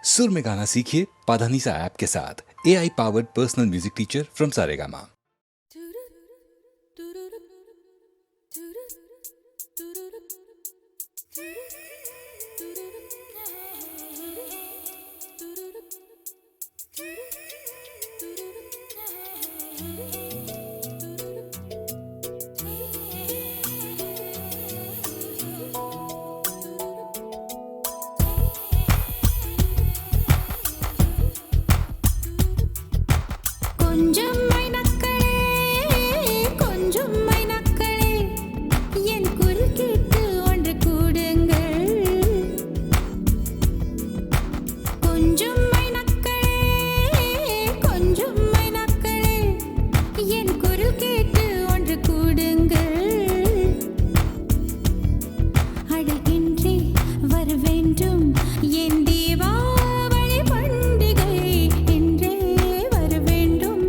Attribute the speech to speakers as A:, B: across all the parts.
A: सुर में गाना सीखिए पाधानीसा ऐप के साथ। AI powered personal music teacher from Saregama.
B: கொஞ்சம் மைனக்களே கொஞ்சம் மைனக்களே என் குரல் கேட்டு ஒன்று கூடுங்கள் கொஞ்சம் மைனக்களே கொஞ்சம் மைனக்களே என் குரல் கேட்டு ஒன்று கூடுங்கள் அழகின்றி வர வேண்டும் என் தீபாவளி பண்டிகை என்றே வர வேண்டும்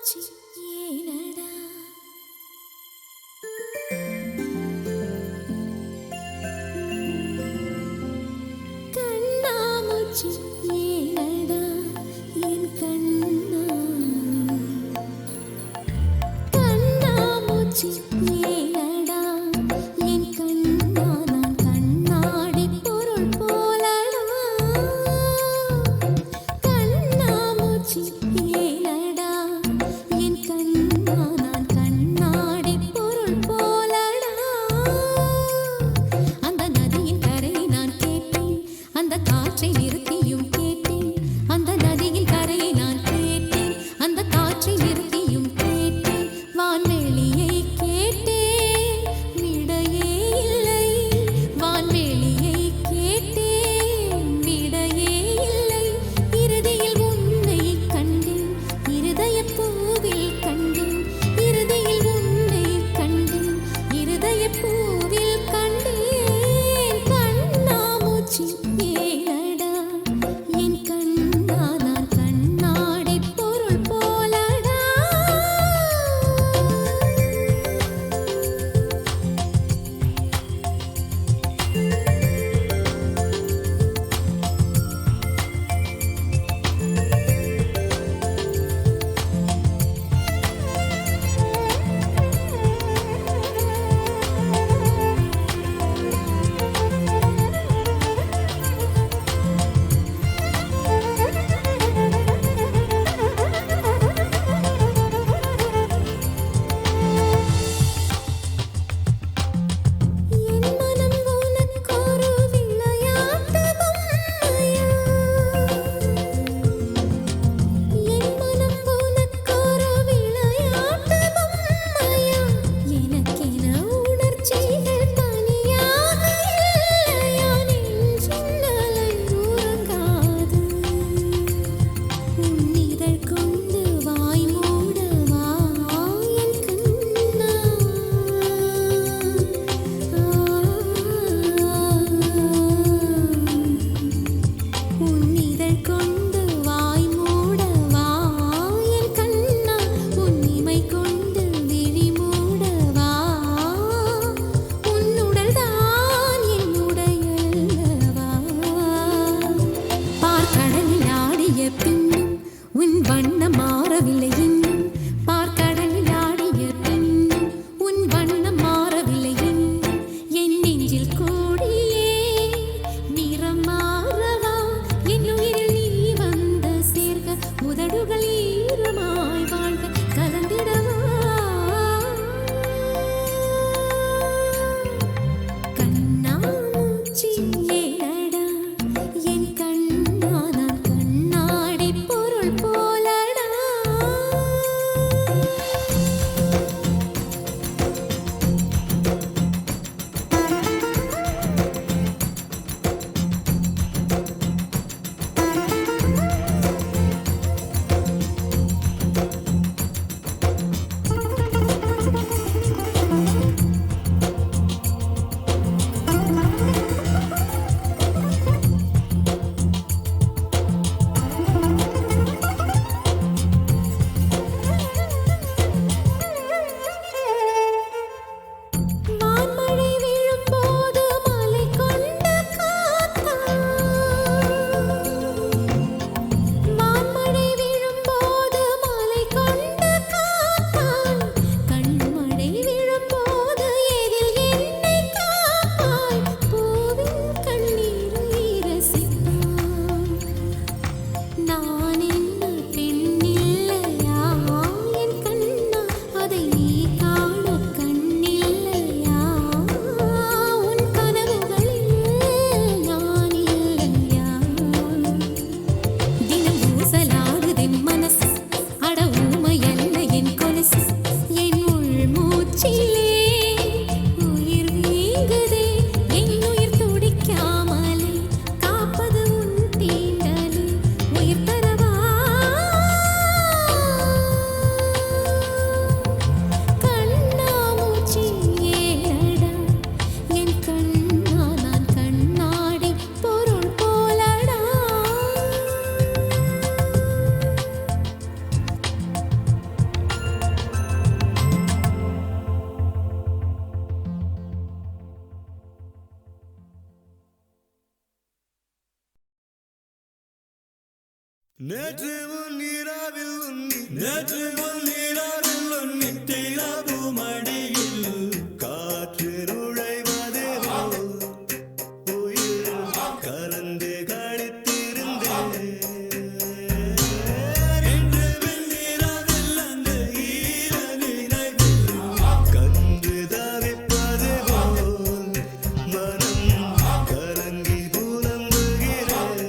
B: கண்ணாமூச்சி ஏனடா கண்ணாமூச்சி ஏனடா என் கண்ணா கண்ணாமூச்சி ஏனடா என் கண்ணா நான் கண்ணாடி பொருள் போலடா கண்ணாமூச்சி ஏனடா என் கண்ணா நான் கண்ணாடி பொருள் போலடா அந்த நதியின் கரையை நான் கேட்டேன் அந்த காற்றை நிறுத்தியும் கேட்டேன் அந்த நதியின் கரையை நான் கேட்டேன் அந்த காற்றை நிறுத்தியும் கேட்டேன் வான்வெளியை கேட்டேன் விடையே இல்லை வான்வெளியை கேட்டேன் விடையே இல்லை இறுதியில் உன்னை கண்டேன் இருதயப் பூவில் கண்டேன் இறுதியில் உன்னை கண்டேன் இருதயப் பூவில் கண்டேன் கண்ணாமூச்சி ஏனடா என்
C: நேற்று முன்னிராவில் உன்னி திராவு மடியில் காற்று நுழைவது உயிர் கலந்து கழித்திருந்தேன் என்று வெண்ணிராவில் அந்த ஈர நினைவு கன்று தவிப்பது போல் மனம் கலங்கி புலம்புகிறேன்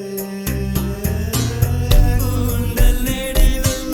C: கூந்தல் நெடிவில்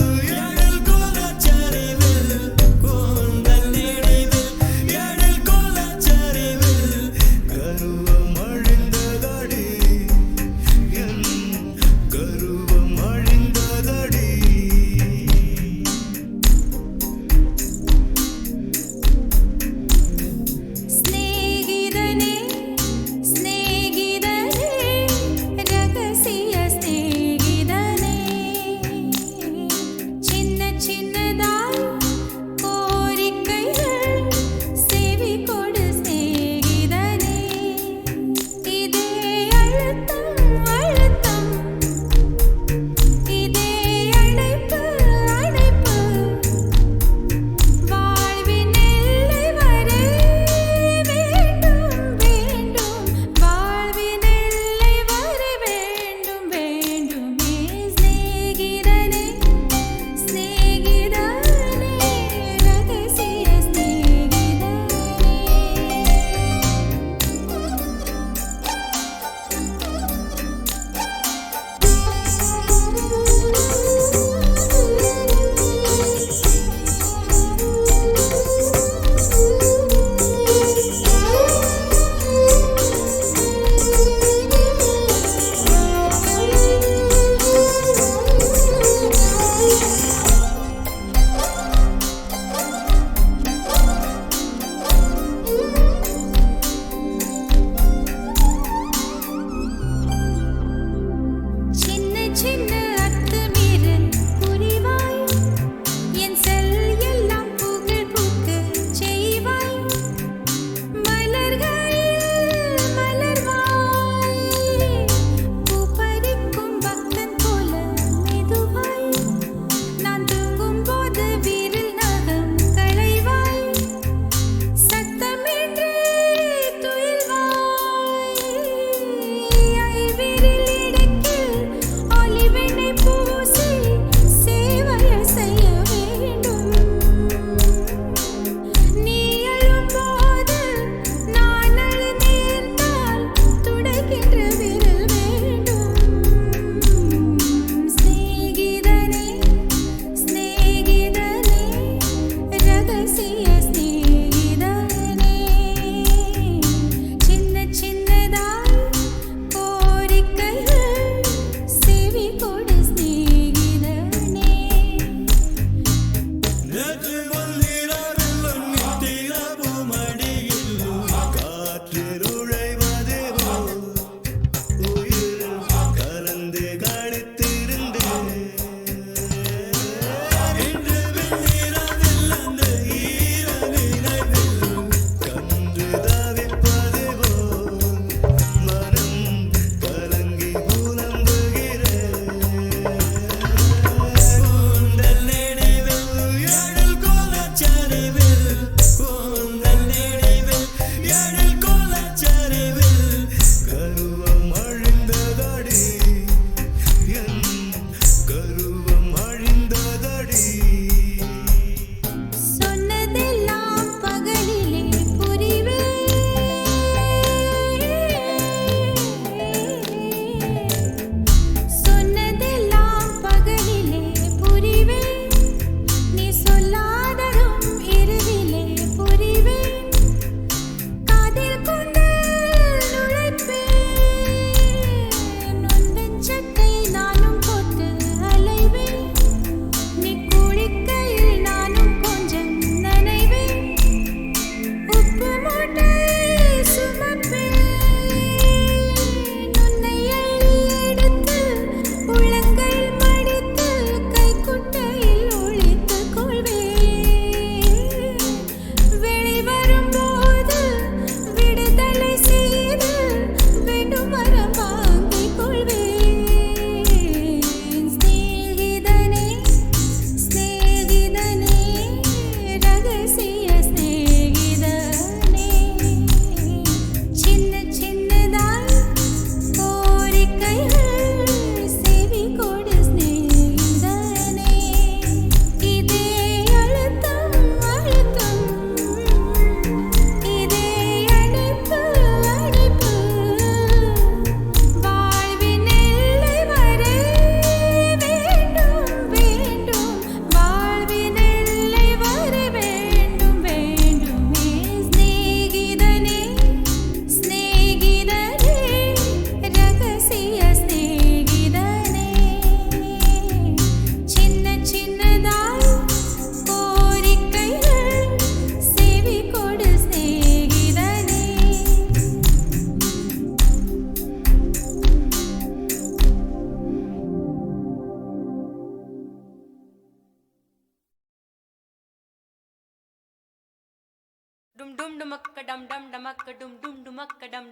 D: dum dumakka dum dum dumakka dum dumakka dum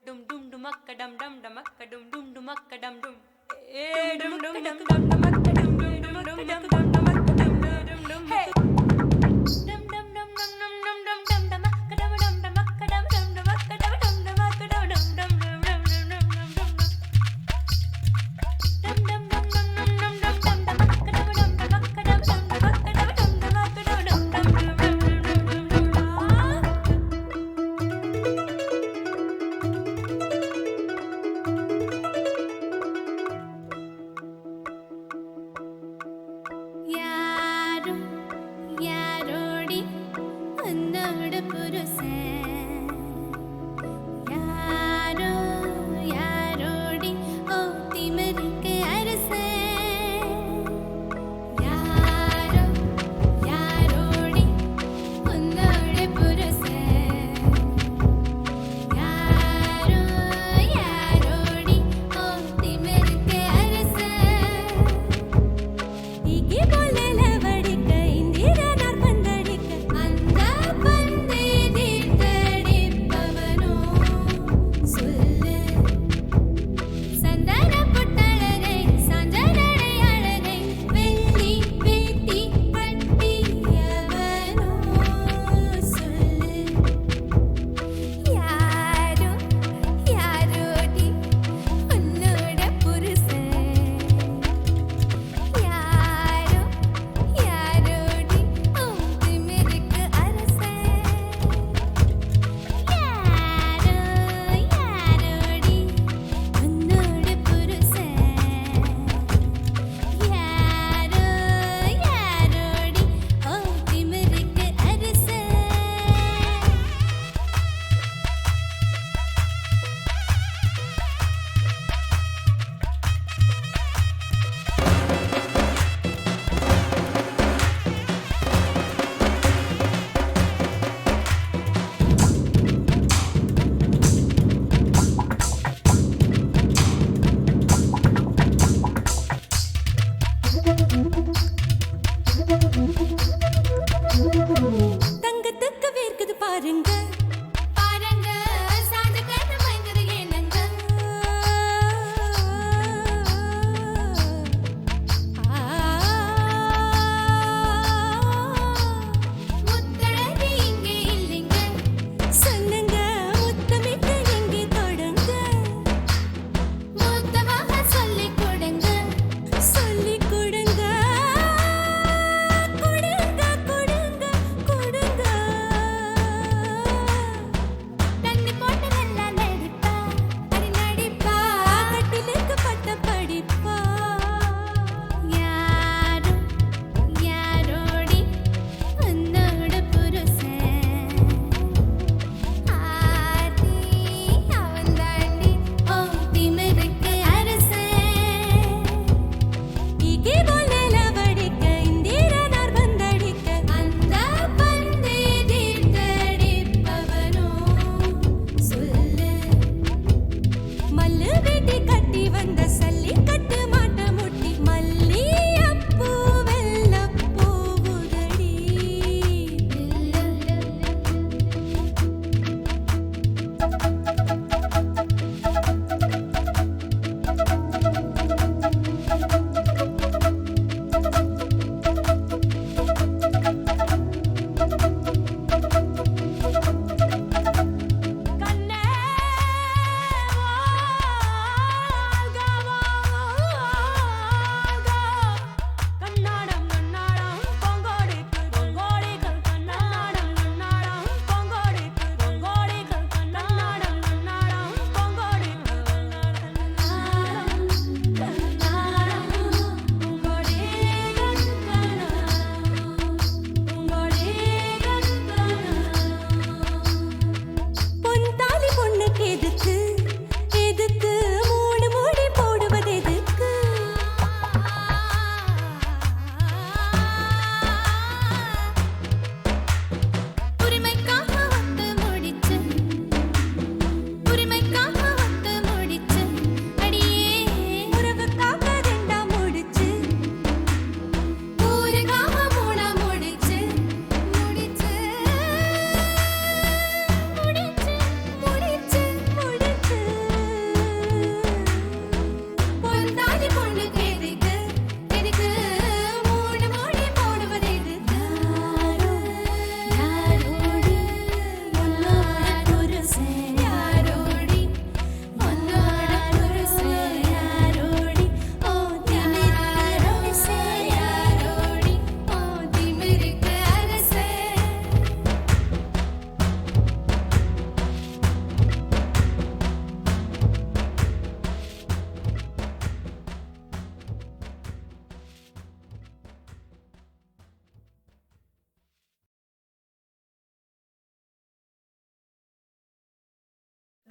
D: dum dumakka dum dumakka dum dumakka dum dum dumakka dum hey dum dum dum dum dum dum dum dumakka dum dumakka dum dumakka dum dumakka dum dum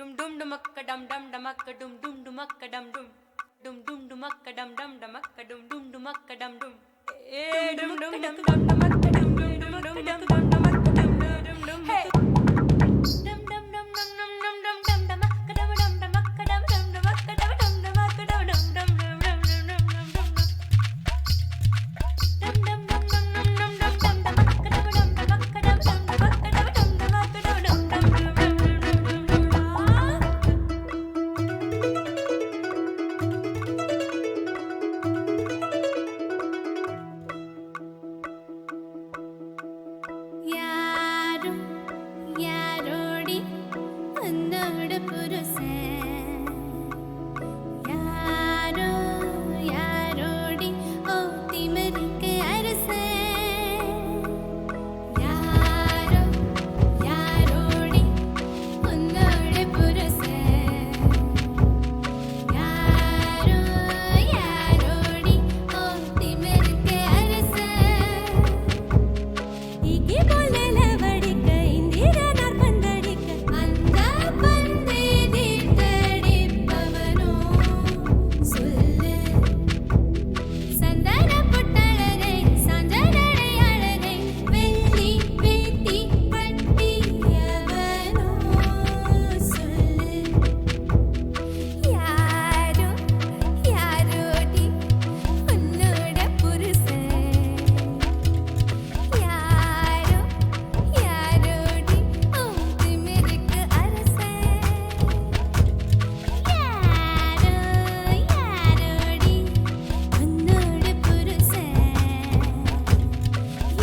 D: dum dum dumakka dum dum dumakka dum dum dumakka dum dum dum dum dumakka dum dum dumakka dum dum dumakka dum dum dum dum dum dum dumakka dum dum dumakka dum dum dumakka dum dum dum hey dum dum dum dum dum dum dum dum dumakka dum dum dumakka dum dum dumakka dum dum dumakka dum dum dum dum dum dum
B: யாரோடி உன்னோட புருஷன் யாரோ யாரோடி ஓ திமிருக்கு அரசன் யாரோ யாரோடி உன்னோட புருஷன் யாரோ யாரோடி ஓ திமிருக்கு அரசன் இங்கே போலல வடிக்க இந்திரனார் பந்தடிக்க அந்த பந்தே தீர்த்தடிப்பவனோ சொல்லு சந்தன புட்டழகை சாஞ்சனடை அழகை வெள்ளி வேட்டி கட்டியவனோ சொல்லு யாரோ யாரோடி உன்னோட புருஷன் யாரோ யாரோடி ஓ திமிருக்கு அரசன் யாரோ யாரோடி உன்னோட புருஷன்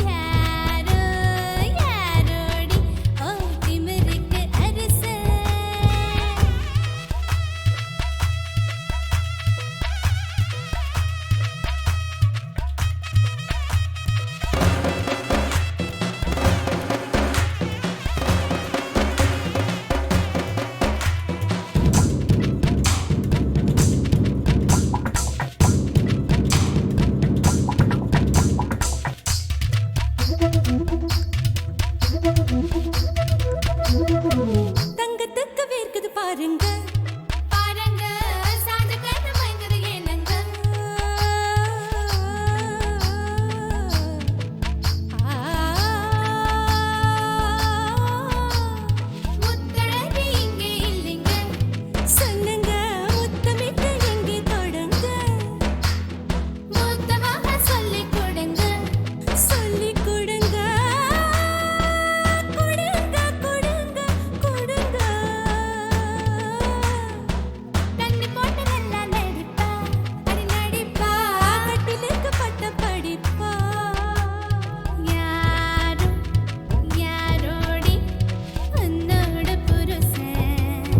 B: யாரோ யாரோடி ஓ திமிருக்கு அரசன் தங்கத்துக்கு வேர்க்குது பாருங்க பாருங்க சாஞ்ச கண்ணு மயங்குது ஏனங்க முத்தழகி இங்கே இல்லைங்க சொல்லுங்க முத்தமிட்டு எங்கே தொடுங்க முத்தமாக சொல்லிக் கொடுங்க சொல்லிக் கொடுங்க கொடுங்க கொடுங்க கொடுங்க கண்ணி போட்டு நல்லா நடிப்பா அடி நடிப்பா கட்டிலுக்கு பட்ட படிப்பா யாரோ யாரோடி உன்னோட புருஷன்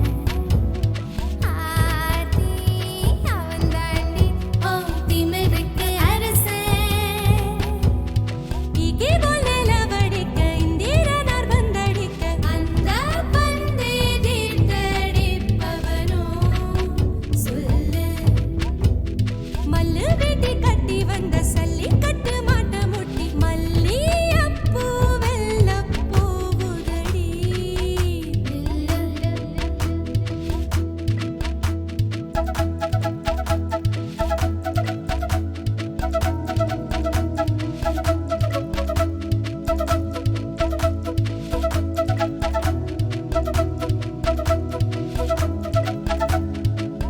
B: ஆதி அவன் தாண்டி ஓ திமிருக்கு அரசன் இங்கே போலல வடிக்க இந்திரனார் பந்தடிக்க அந்த பந்தே தீர்த்தடிப்பவனோ சொல்லு மல்லு வேட்டி கட்டி வந்த சல்லி கட்டு மாட்ட முட்டி மல்லியப்பூ வெள்ளப்பூ உதடி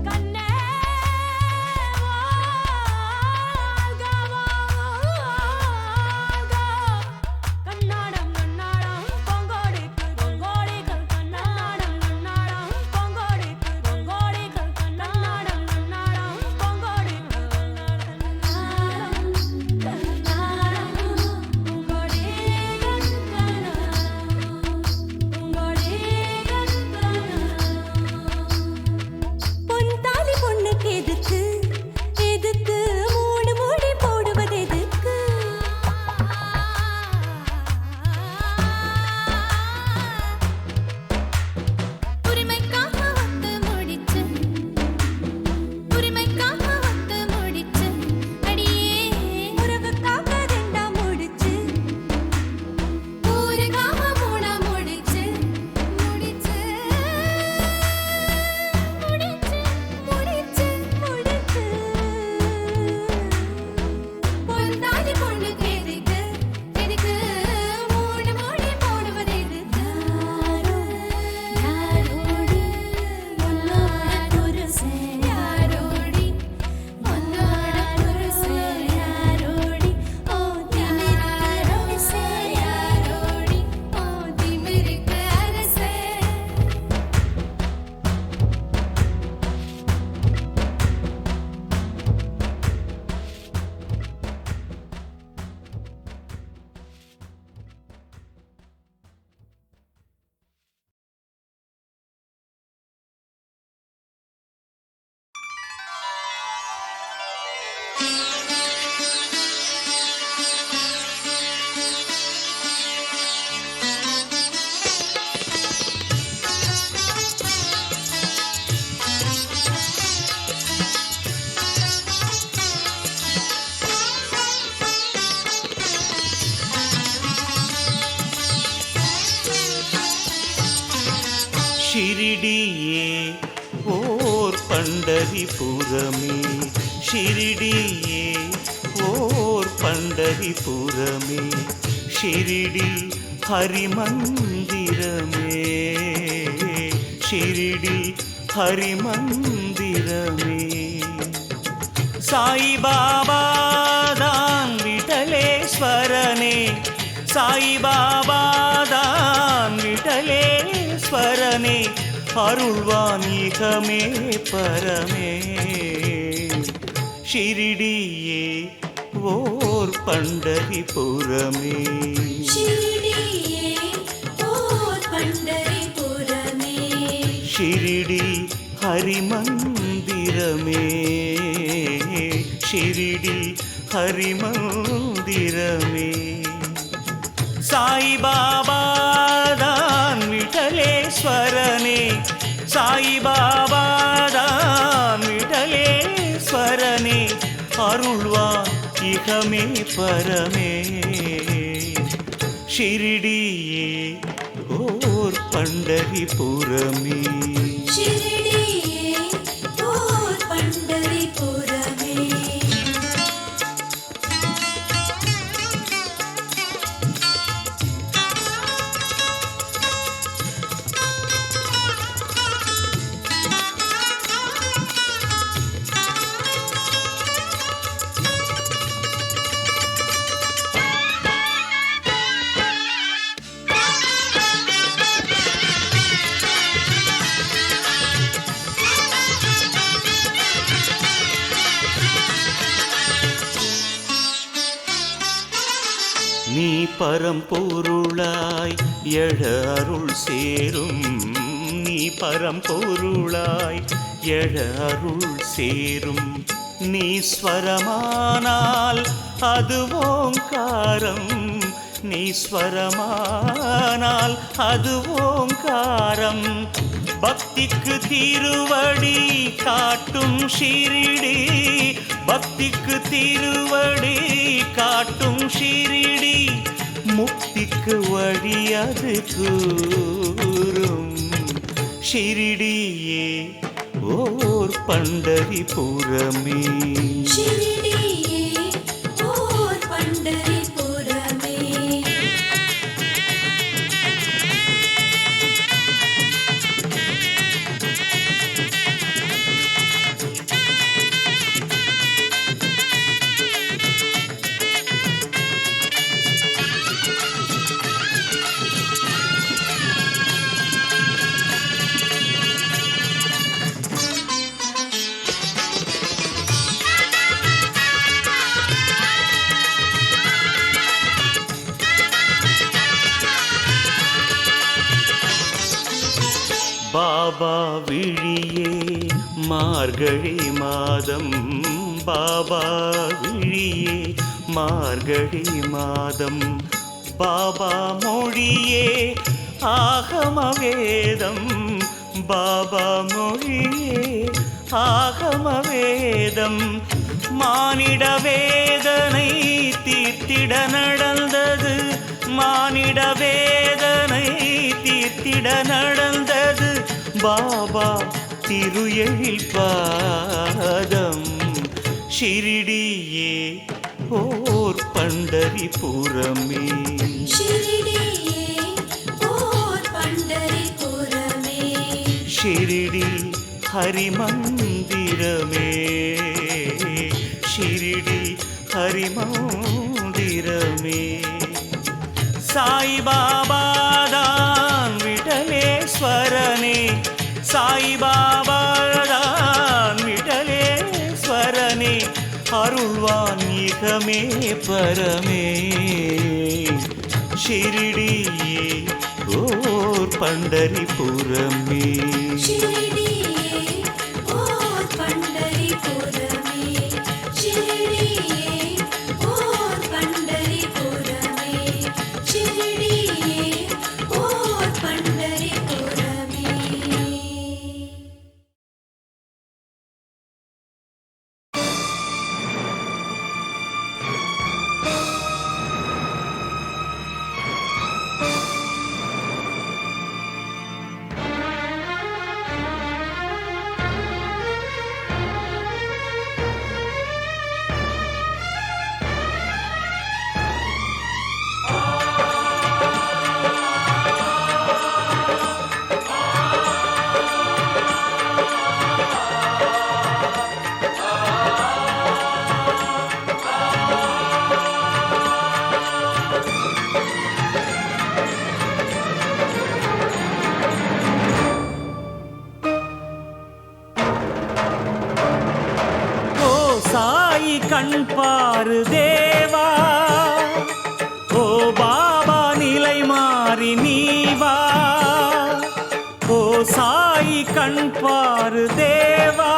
B: கண்ணே வாழ்க
E: ஷிரிடியே ஓர் பண்டரிபுரமே ஷிரிடியே ஓர் பண்டரிபுரமே ஷிரிடி ஹரிமந்திரமே ஷிரிடி ஹரிமந்திரமே சாயிபாபா தான் விட்டலேஸ்வரனே சாயிபாபா தான் விட்டலேஸ்வரனே அருள்வான் இகமே பரமே ஷிரிடியே ஓர் பண்டரிபுரமே
B: ஷிரிடியே ஓர் பண்டரிபுரமே
E: ஷிரிடி ஹரிமந்திரமே ஷிரிடி ஹரிமந்திரமே சாயிபாபா தான் விட்டலேஸ்வரனே சாயிபாபா தான் விட்டலேஸ்வரனே அருள்வான் இகமே பரமே ஷிரிடியே ஓர் பண்டரிபுரமே
B: ஷிரிடியே ஓர் பண்டரிபுரமே
E: நீ பரம்பொருளாய் எழ அருள் சேரும் நீ பரம்பொருளாய் எழ அருள் சேரும் நீ ஸ்வரமானால் அது ஓங்காரம் நீ ஸ்வரமானால் அது ஓங்காரம் பக்திக்கு திருவடி காட்டும் ஷிரிடி பக்திக்கு திருவடி காட்டும் ஷிரிடி முக்திக்கு வழி அது கூறும் ஷிரிடியே ஓர் பண்டரிபுரமே
B: ஷிரிடியே ஓர் பண்டரிபுரமே
E: பாபா விழியே மார்கழி மாதம் பாபா விழியே மார்கழி மாதம் பாபா மொழியே ஆகம வேதம் பாபா மொழியே ஆகம வேதம் மானிட வேதனை தீர்த்திட நடந்தது மானிட வேதனை தீர்த்திட நடந்தது பாபா திரு எழில் பாதம் ஷிரிடியே ஓர் பண்டரிபுரமே
B: ஷிரிடியே ஓர் பண்டரிபுரமே
E: ஷிரிடி ஹரிமந்திரமே ஷிரிடி ஹரிமந்திரமே சாயிபாபா தான் விட்டலேஸ்வரனே சாயிபாபா தான் விட்டலேஸ்வரனே அருள்வான் இகமே பரமே ஷிரிடியே ஓர் பண்டரிபுரமே
B: ஷிரிடியே ஓர் பண்டரிபுரமே ஷிரிடியே ஓர் பண்டரிபுரமே ஷிரிடியே ஓர் பண்டரிபுரமே
E: சாயி கண் பாரு தேவா, ஓ பாபா நிலை மாறி நீ வா. ஓ சாயி கண் பாரு தேவா,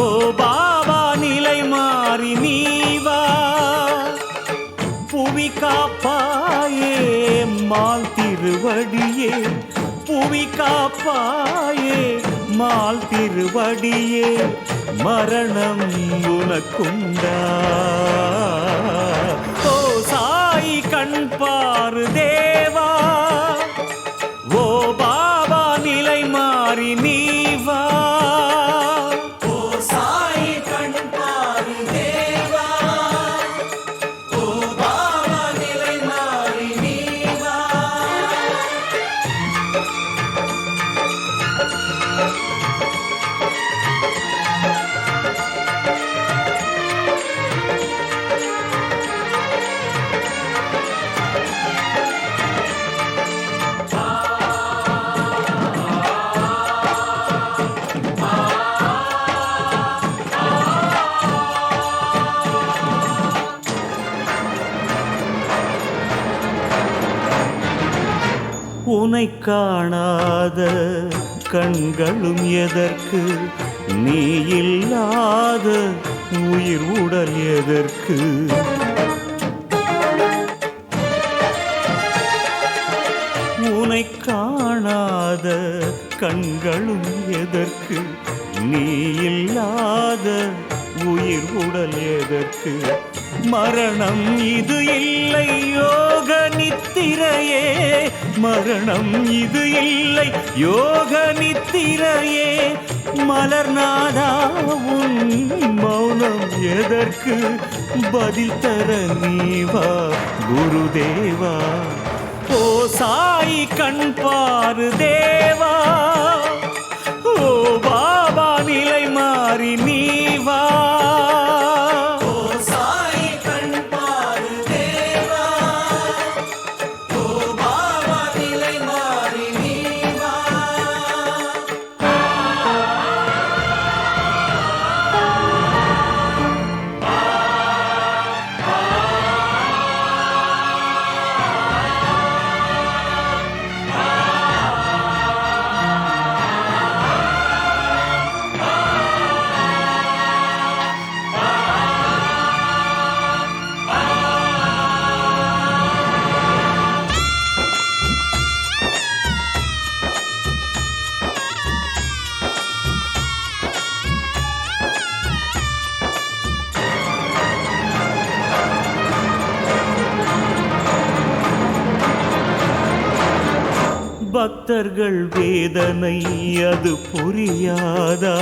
E: ஓ பாபா நிலை மாறி நீ வா. புவி காப்பாயே மால் திருவடியே, புவி காப்பாயே மால் திருவடியே, மரணம் உனக்குண்டா. ஓ சாயி கண் பாரு தேவா, ஓ பாபா நிலை மாறி நீ வா. ஓ சாயி கண் பாரு தேவா, ஓ பாபா நிலை மாறி நீ வா. உனை காணாத கண்களும் எதற்கு, நீ இல்லாத உயிர் உடல் எதற்கு. உனை காணாத கண்களும் எதற்கு, நீ இல்லாத உயிர் உடல் எதற்கு. மரணம் இது இல்லை யோக நித்திரையே, மரணம் இது இல்லை யோக நித்திரையே. மலர்நாதா உன் மௌனம் எதற்கு, பதில் தர நீவா குருதேவா. ஓ சாயி கண் பாரு தேவா, ஓ பாபா நிலை மாறி நீ வா. பக்தர்கள் வேதனை அது புரியாதா,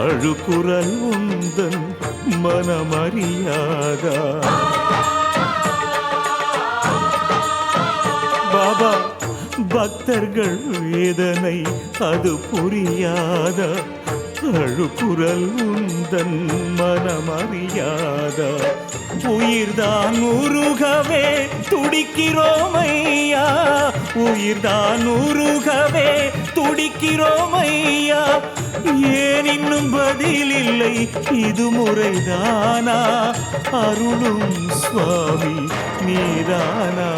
E: அழுகுரல் உந்தன் மனமறியாதா. பாபா பக்தர்கள் வேதனை அது புரியாதா, அழுகுரல் உந்தன் மனமறியாதா. உயிர்தான் உருகவே துடிக்கிறோமையா, உயிர்தான் உருகவே துடிக்கிறோமையா. ஏன் இன்னும் பதில் இல்லை, இது முறைதானா, அருளும் சுவாமி நீதானா.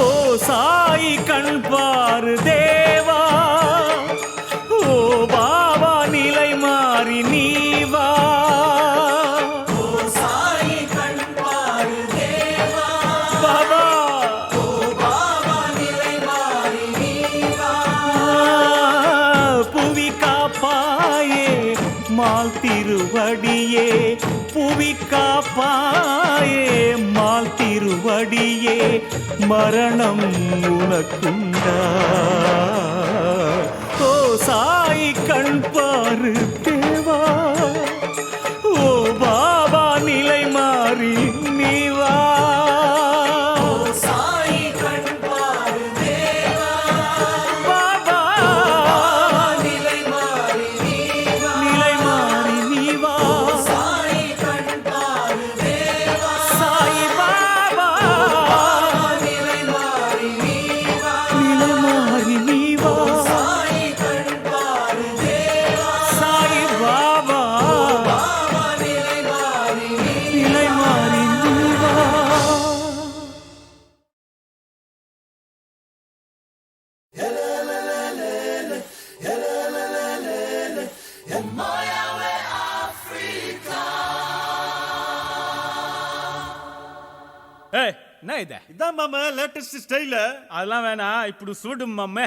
E: ஓ சாயி கண் பாரு தேவா, ஓ பாபா நிலை மாறி நீ வா. மால் திருவடியே, புவி காப்பாயே மால் திருவடியே, மரணம் உனக்குண்டா. ஓ சாயி கண் பாரு தேவா, ஓ பாபா நிலை மாறி நீ வா. இது?
C: இதான் மாமா லேட்டஸ்ட் ஸ்டைல்.
E: அதெல்லாம் வேணாம், இப்படி சூடும் மாமே.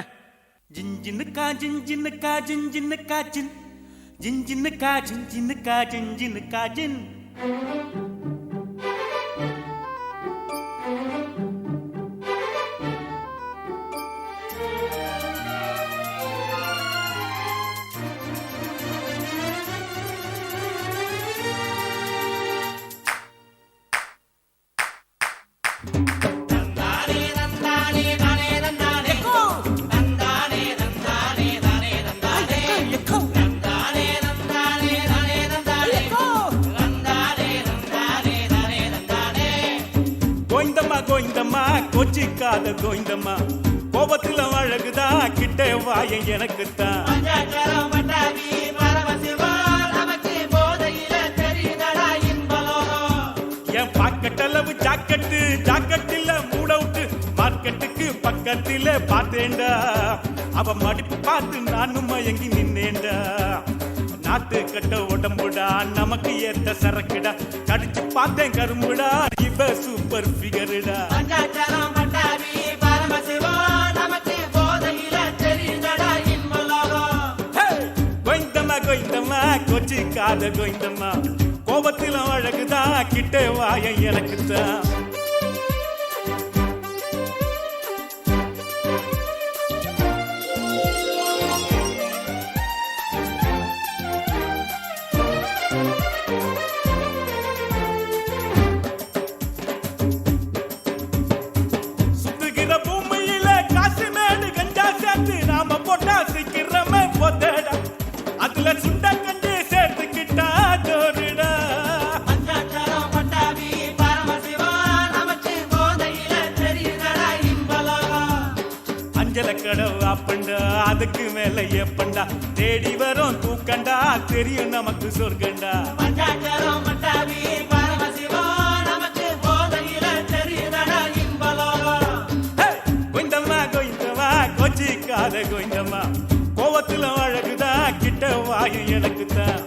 E: ஜிஞ்சின்னுக்கா ஜிஞ்சின்னுக்கா ஜிஞ்சின்னுக்கா ஜின் ஜிஞ்சின்னுக்கா ஜிஞ்சின்னுக்கா ஜிஞ்சின்னுக்கா ஜின். கோயிந்தம்மா கோயிந்தம்மா கொச்சிக்காத கோயிந்தம்மா, கோபத்துல அழகுதா கிட்ட வாய எனக்குத்தான். என் பாக்கெட்டளவு ஜாக்கெட்டு ஜாக்கெட்டில் மூட விட்டு மார்க்கெட்டுக்கு பக்கத்தில பார்த்தேன்டா. அவ மடிப்பு பார்த்து நானும் மயங்கி நின்னேன்டா. நாட்டு கட்ட உடம்புடா நமக்கு ஏத்த சரக்குடா, கடிச்சு பார்த்தேன் கரும்புடா இவ சூப்பர் ஃபிகருடா. கோயிந்தம்மா கோயிந்தம்மா கொச்சிக்காத கோயிந்தம்மா, கோபத்தில அழகுதா கிட்ட வாய எனக்குத்தான். சுத்துகிற பூமியில காசு மேடு கஞ்சா சேர்த்து நாம போட்டா சீக்கிரமே போத்தடா, அதுல சுண்ட கஞ்சி சேர்த்துக்கிட்டா தோறுடா. அஞ்சல கடவு அப்பண்டா அதுக்கு மேல எப்பண்டா, தேடி வரும் தூக்கண்டா தெரியும் நமக்கு சொர்க்கண்டா. கோயிந்தம்மா கோயிந்தம்மா கொச்சிக்காத கோயிந்தம்மா, கோவத்துல அழகுதா கிட்ட வாயு எனக்குத்தான்.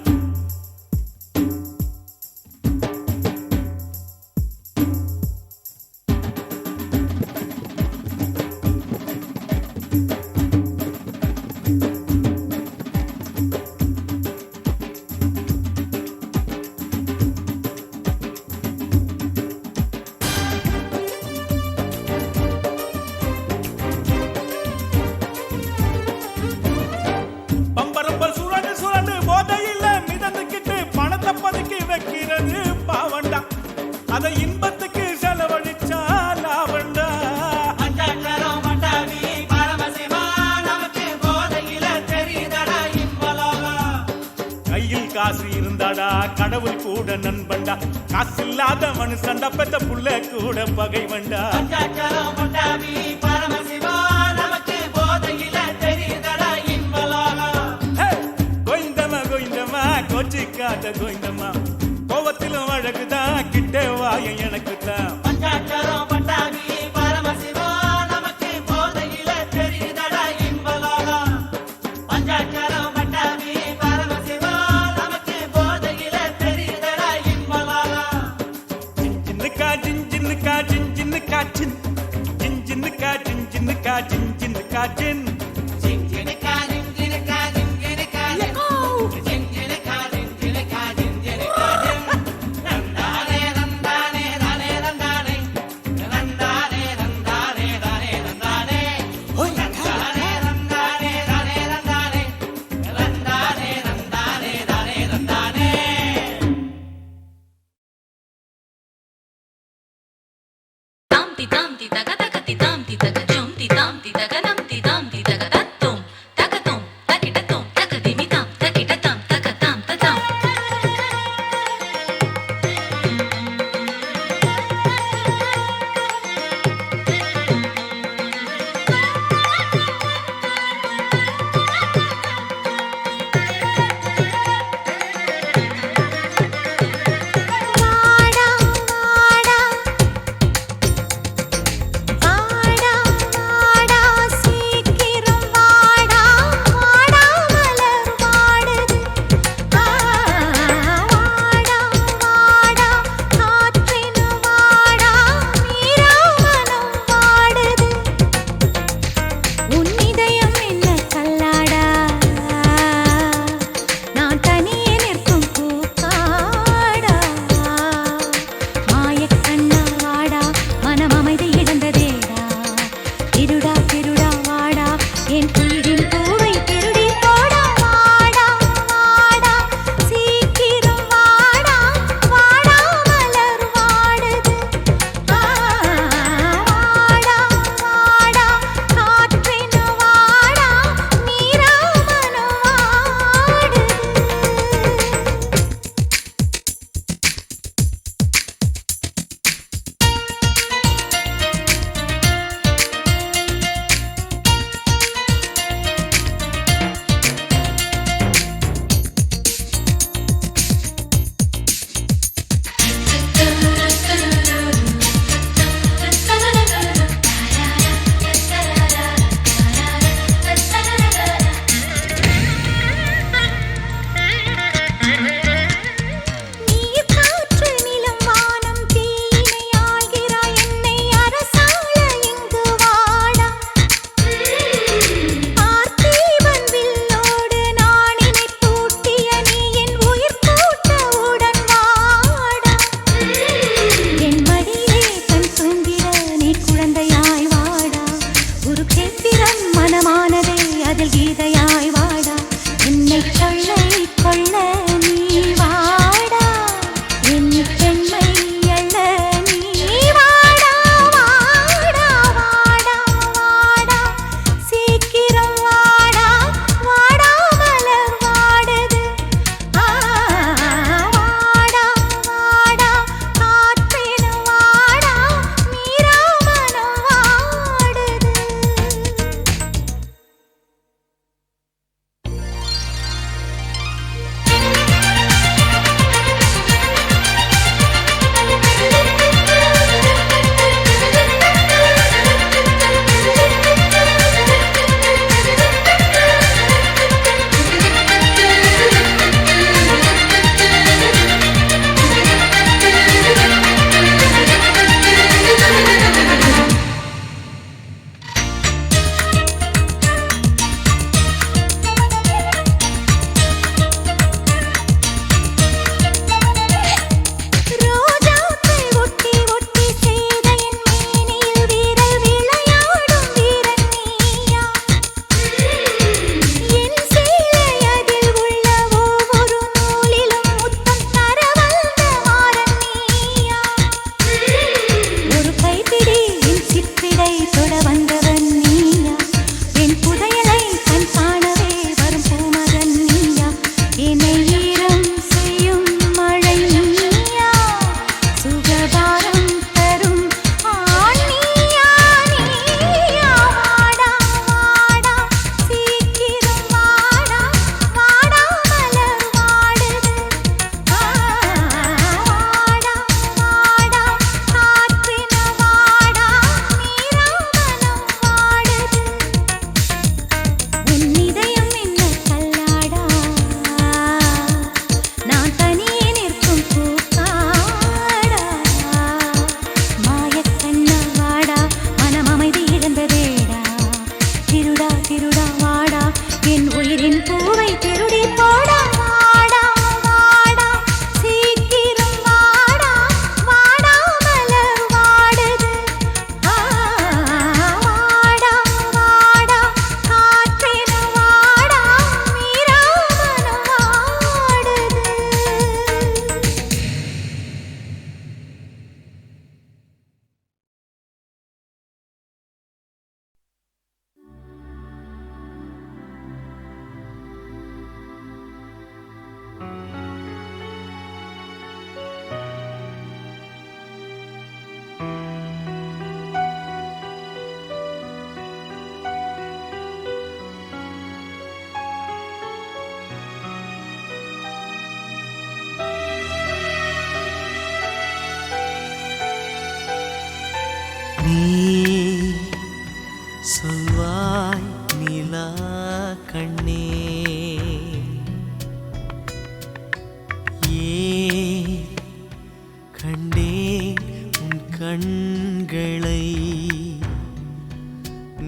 E: பம்பரப்பல் சுரண்டு சுரண்டு போதையில மிதந்துக்கிட்டு பணத்தை பதுக்கி வைக்கிறது பாவண்டா, அதை இன்பத்துக்கு செலவழிச்சா லாபண்டா. கையில் காசு இருந்தாடா கடவுள் கூட நண்பண்டா, காசு இல்லாத மனுஷன்டா பெத்த புள்ள கூட பகைவண்டா. கோயிந்தம்மா கோயிந்தம்மா கொச்சிக்காத கோயிந்தம்மா, கோவத்திலும் அழகுதா கிட்ட வாய எனக்குத்தான். ஜிஞ்சின்னுக்கா ஜிஞ்சின்னுக்கா ஜிஞ்சின்னுக்கா ஜின் ஜிஞ்சின்னுக்கா ஜிஞ்சின்னுக்கா ஜிஞ்சின்னுக்கா ஜின்.
F: Tam ti taga taga ti tam ti taga jum ti tam ti taga nam ti tam ti taga.
B: திருடி போடா வாடா வாடா சீக்கிரம் வாடா வாடா மலர் வாடுது வாடா வாடா காற்றின வாடா மீரா மனம் வாடுது.
F: நீ சொல்வாய் நிலா கண்ணே ஏன் கண்டேன் உன் கண்களை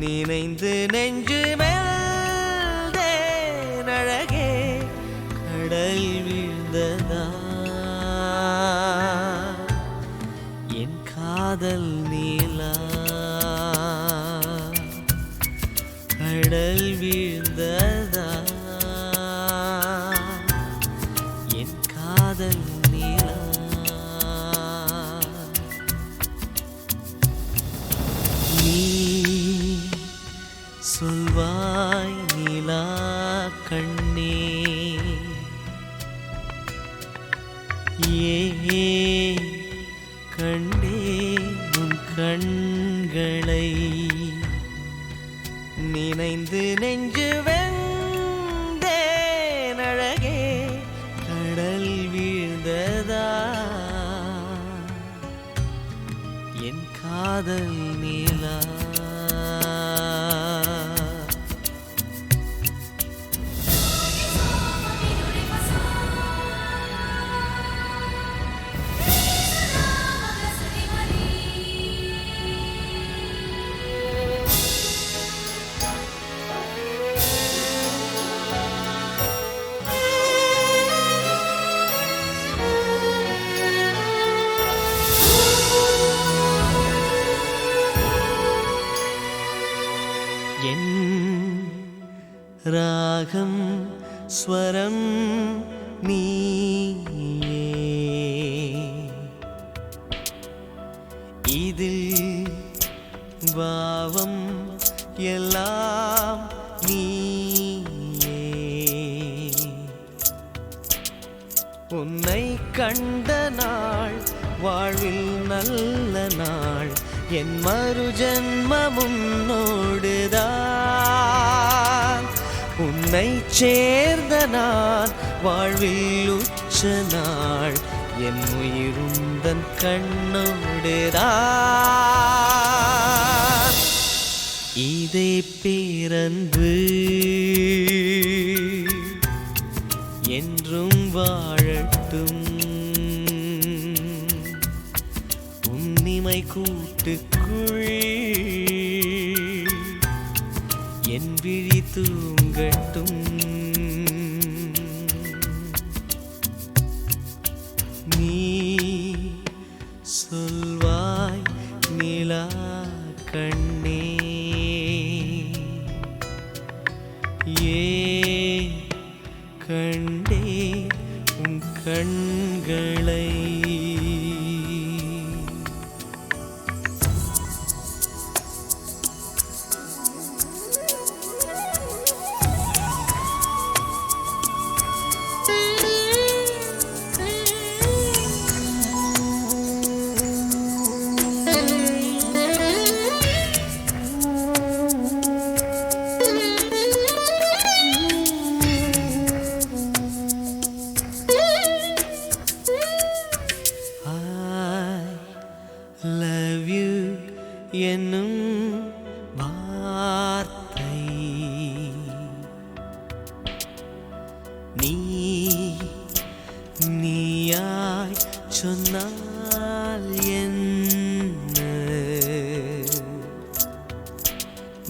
F: நினைந்து நெஞ்சு மெல்தேன் அழகே கடல் வீழ்ந்ததா என் காதல் நீலா கடல் வீழ்ந்ததா என் காதல் நீலா நீ சொல்வாய் நிலா கண்ணே ஏன் கண்டேன் உன் கண்களை நினைந்து நெஞ்சு வெந்தேன் அழகே கடல் வீழ்ந்ததா என் காதல் நீலா என் ராகம் ஸ்வரம் நீயே இதில் பாவம் எல்லாம் நீயே உன்னை கண்ட நாள் வாழ்வில் நல்ல நாள் என் மறு ஜன்மமும் உன்னோடுதான் உன்னை சேர்ந்த நான் வாழ்வில் உச்ச நாள் என் உயிருந்தன் கண்ணோடுதான் இதே பேரன்பு என்றும் வாழட்டும் உன்னிமை கூட்டுக்குள் என் விழி தூங்கட்டும் நீ சொல்வாய் நிலா கண்ணே ஏன் கண்டேன் உன் கண்களை என்னும் வார்த்தை நீ நீயாய் சொன்னால் என்ன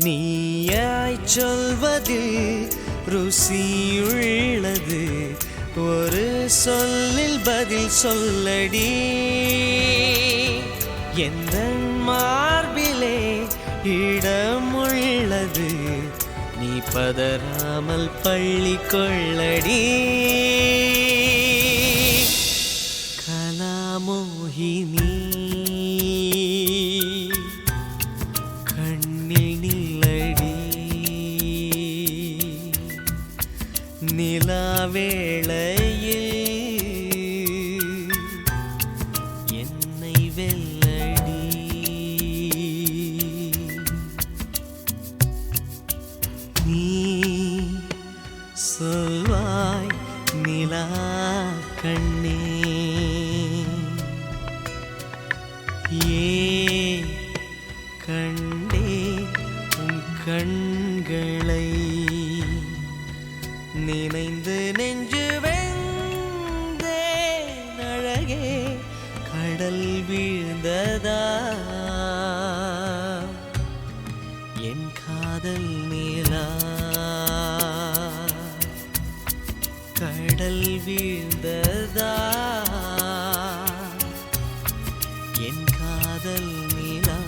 F: நீயாய் சொல்வதில் ருசியுள்ளது ஒரு சொல்லில் பதில் சொல்லடி எந்த மார்பிலே இடமுள்ளது நீ பதறாமல் பள்ளி கொள்ளடி கலாமோகினி கண்ணில் நில்லடி நிலாவேளையில் என்னை வெல்லடி நீ சொல்வாய் நிலா கண்ணே ஏன் கண்டேன் உன் கண்களை நினைந்து நெஞ்சு வெந்தேன் அழகே கடல் வீழ்ந்ததா என் காதல் நிலா கடல் வீழ்ந்ததா என் காதல் நிலா